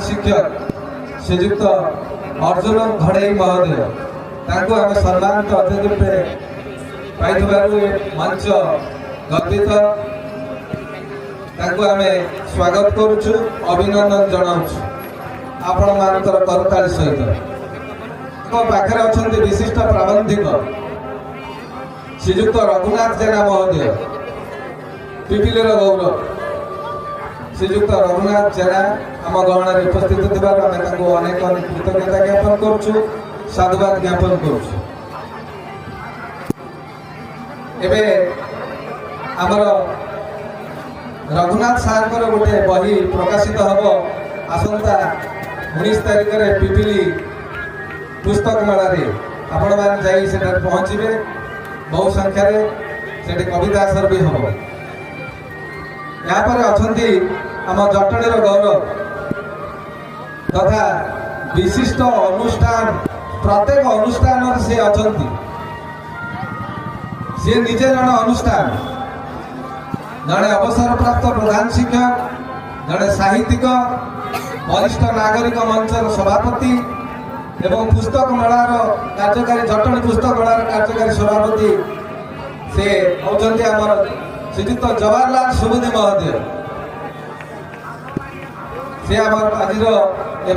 शिक्षक श्रीजुक्त अर्जुन घड़ई महोदय आम सम्मानित अतिथि रूपे मंच गर्वित आम स्वागत करुचु अभिनंदन जनाऊँ आपण मान करताली सहित पाखे अच्छा विशिष्ट प्राबंधिक श्रीजुक्त रघुनाथ जेना महोदय पिपिली गौरव श्रीजुक्त रघुनाथ जेना आम गहन उपस्थित अनेक कृतज्ञता ज्ञापन करुचु साधुवाद ज्ञापन करुचु। आमर रघुनाथ सार गोटे बही प्रकाशित हम आसंता 19 तारिख में पिपिली पुस्तक मेल आपण मैंने पहुँचे बहु संख्यार से कविता आसर भी हम यहाँ पर अच्छा आम जटणी गौरव तथा विशिष्ट अनुष्ठान प्रत्येक अनुष्ठान से अच्छा सी निजे जन अनुष्ठान जड़े अवसर प्राप्त प्रधान शिक्षक जड़े साहित्यिक वरिष्ठ नागरिक मंचर सभापति एवं पुस्तक मेलार कार्यकारी जटणी पुस्तक मेलार कार्यकारी सभापति से होती आमर श्रीजुक्त जवाहरलाल सुबुद्धि महोदय से आम आज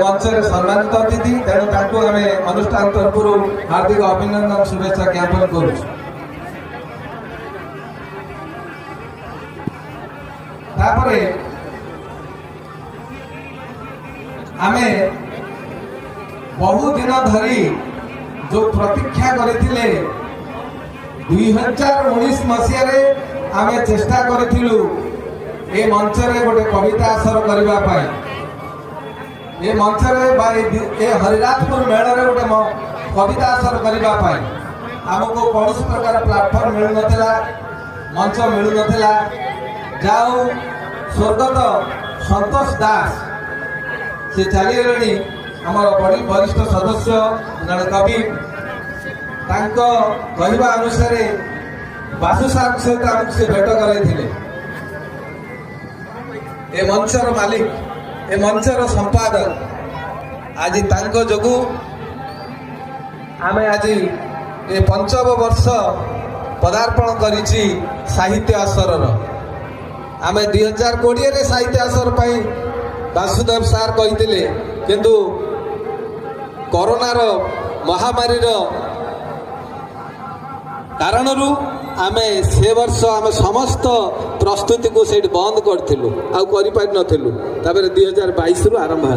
मंच सम्मानित अतिथि तेणु आम अनुष्ठान तरफ हार्दिक अभिनंदन शुभेच्छा ज्ञापन करुँ। आमे बहु दिन धरी जो प्रतीक्षा करथिले 2019 मसीह आमे चेष्टा करथिलु ए मंच रे गोटे कविता आसर करबा पाई ए मंच रे हरिराजपुर मेल रे गोटे कविता आसर करबा पाई हमको कौन प्रकार प्लाटफर्म मिलु नथिला मंच मिलु नथिला जाऊ स्वर्गत संतोष दास से चलीगले आमर बड़ी वरिष्ठ सदस्य जड़े कवि कहवा अनुसार बासु साहब सहित आमको से भेट कराइले ए मंचर मालिक ए मंचर संपादक आज तांको जोगु आमे आज ए पंचम वर्ष पदार्पण करिछि साहित्य आसरर आमे 2020 रे साहित्य आसर पाई वासुदेव सार कहिथिले किंतु कोरोनार महामारी कारणरू आमे से वर्ष आमे समस्त प्रस्तुति को सेठ बंद करथिलु आ करि पारि नथिलु तापर 2022 रु आरंभ